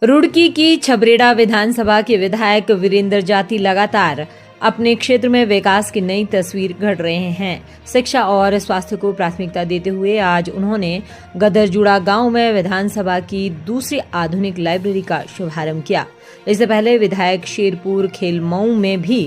रुड़की की छबरेड़ा विधानसभा के विधायक वीरेंद्र जाती लगातार अपने क्षेत्र में विकास की नई तस्वीर गढ़ रहे हैं। शिक्षा और स्वास्थ्य को प्राथमिकता देते हुए आज उन्होंने गदरजुड़ा गांव में विधानसभा की दूसरी आधुनिक लाइब्रेरी का शुभारंभ किया। इससे पहले विधायक शेरपुर खेलमऊ में भी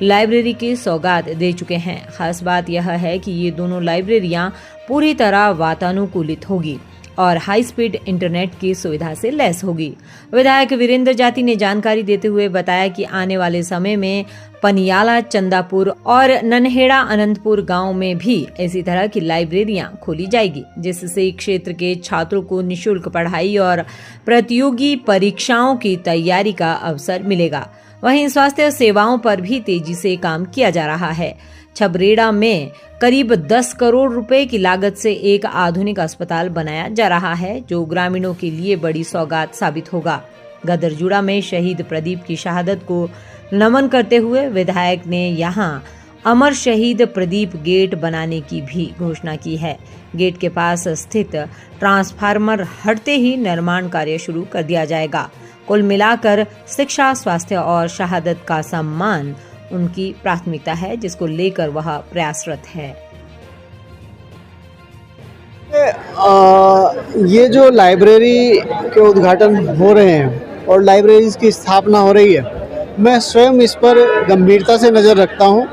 लाइब्रेरी की सौगात दे चुके हैं। खास बात यह है कि ये दोनों लाइब्रेरियां पूरी तरह वातानुकूलित होगी और हाई स्पीड इंटरनेट की सुविधा से लैस होगी। विधायक वीरेंद्र जाती ने जानकारी देते हुए बताया कि आने वाले समय में पनियाला, चंदापुर और नन्हेड़ा अनंतपुर गांव में भी इसी तरह की लाइब्रेरियां खोली जाएगी, जिससे क्षेत्र के छात्रों को निःशुल्क पढ़ाई और प्रतियोगी परीक्षाओं की तैयारी का अवसर मिलेगा। वहीं स्वास्थ्य सेवाओं पर भी तेजी से काम किया जा रहा है। छबरेड़ा में करीब 10 करोड़ रुपए की लागत से एक आधुनिक अस्पताल बनाया जा रहा है, जो ग्रामीणों के लिए बड़ी सौगात साबित होगा। गदरजुड़ा में शहीद प्रदीप की शहादत को नमन करते हुए विधायक ने यहां अमर शहीद प्रदीप गेट बनाने की भी घोषणा की है। गेट के पास स्थित ट्रांसफार्मर हटते ही निर्माण कार्य शुरू कर दिया जाएगा। कुल मिलाकर शिक्षा, स्वास्थ्य और शहादत का सम्मान उनकी प्राथमिकता है, जिसको लेकर वह प्रयासरत है। ये जो लाइब्रेरी के उद्घाटन हो रहे हैं और लाइब्रेरीज की स्थापना हो रही है, मैं स्वयं इस पर गंभीरता से नज़र रखता हूं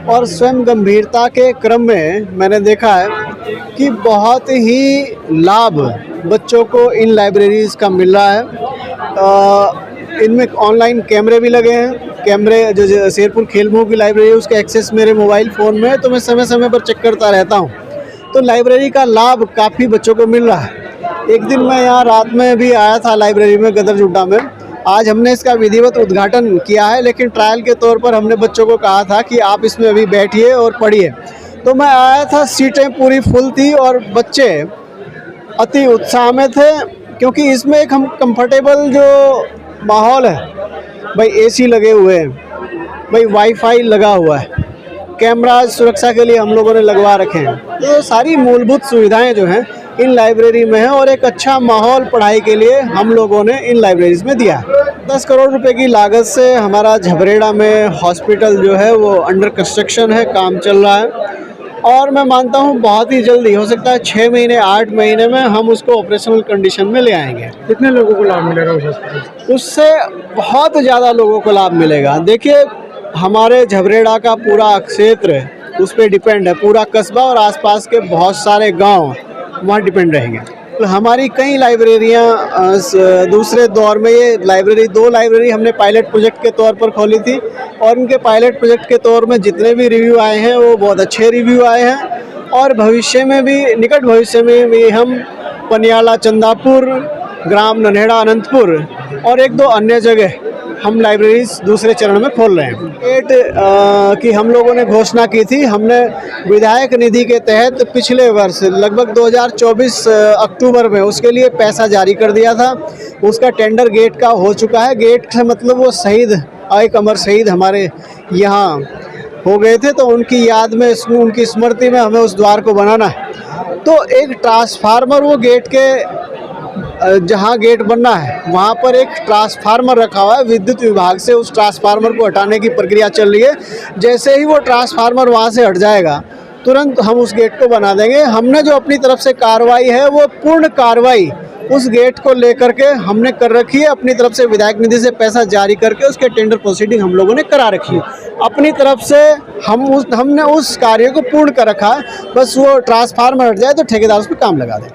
और स्वयं गंभीरता के क्रम में मैंने देखा है कि बहुत ही लाभ बच्चों को इन लाइब्रेरीज का मिल रहा है। इनमें ऑनलाइन कैमरे भी लगे हैं। कैमरे जो शेरपुर खेलमऊ की लाइब्रेरी है, उसका एक्सेस मेरे मोबाइल फ़ोन में है, तो मैं समय समय पर चेक करता रहता हूँ। तो लाइब्रेरी का लाभ काफ़ी बच्चों को मिल रहा है। एक दिन मैं यहाँ रात में भी आया था लाइब्रेरी में गदरजुड़ा में। आज हमने इसका विधिवत उद्घाटन किया है, लेकिन ट्रायल के तौर पर हमने बच्चों को कहा था कि आप इसमें अभी बैठिए और पढ़िए। तो मैं आया था, सीटें पूरी फुल थी और बच्चे अति उत्साह में थे, क्योंकि इसमें एक हम कंफर्टेबल जो माहौल है, भाई एसी लगे हुए हैं, भाई वाईफाई लगा हुआ है, कैमरा सुरक्षा के लिए हम लोगों ने लगवा रखे हैं। तो सारी मूलभूत सुविधाएं जो हैं इन लाइब्रेरी में है और एक अच्छा माहौल पढ़ाई के लिए हम लोगों ने इन लाइब्रेरीज में दिया है। 10 करोड़ रुपए की लागत से हमारा झबरेड़ा में हॉस्पिटल जो है वो अंडर कंस्ट्रक्शन है, काम चल रहा है और मैं मानता हूँ बहुत ही जल्दी, हो सकता है 6 महीने 8 महीने में हम उसको ऑपरेशनल कंडीशन में ले आएंगे। कितने लोगों को लाभ मिलेगा उस हॉस्पिटल? उससे बहुत ज़्यादा लोगों को लाभ मिलेगा। देखिए, हमारे झबरेड़ा का पूरा क्षेत्र उस पर डिपेंड है, पूरा कस्बा और आसपास के बहुत सारे गांव वहाँ डिपेंड रहेंगे। तो हमारी कई लाइब्रेरियाँ दूसरे दौर में, ये लाइब्रेरी 2 लाइब्रेरी हमने पायलट प्रोजेक्ट के तौर पर खोली थी और इनके पायलट प्रोजेक्ट के तौर में जितने भी रिव्यू आए हैं वो बहुत अच्छे रिव्यू आए हैं और भविष्य में भी, निकट भविष्य में भी हम पनियाला, चंदापुर, ग्राम नन्हेड़ा, अनंतपुर और 1-2 अन्य जगह हम लाइब्रेरीज दूसरे चरण में खोल रहे हैं। गेट की हम लोगों ने घोषणा की थी। हमने विधायक निधि के तहत पिछले वर्ष लगभग 2024 अक्टूबर में उसके लिए पैसा जारी कर दिया था। उसका टेंडर गेट का हो चुका है। गेट का मतलब वो शहीद, एक अमर शहीद हमारे यहाँ हो गए थे, तो उनकी याद में, उनकी स्मृति में हमें उस द्वार को बनाना है। तो एक ट्रांसफार्मर, वो गेट के जहाँ गेट बनना है वहाँ पर एक ट्रांसफार्मर रखा हुआ है विद्युत विभाग से। उस ट्रांसफार्मर को हटाने की प्रक्रिया चल रही है। जैसे ही वो ट्रांसफार्मर वहाँ से हट जाएगा, तुरंत हम उस गेट को बना देंगे। हमने जो अपनी तरफ से कार्रवाई है, वो पूर्ण कार्रवाई उस गेट को लेकर के हमने कर रखी है। अपनी तरफ से विधायक निधि से पैसा जारी करके उसके टेंडर प्रोसीडिंग हम लोगों ने करा रखी है। अपनी तरफ से हमने उस कार्य को पूर्ण कर रखा है। बस वो ट्रांसफार्मर हट जाए तो ठेकेदार उस पर काम लगा दें।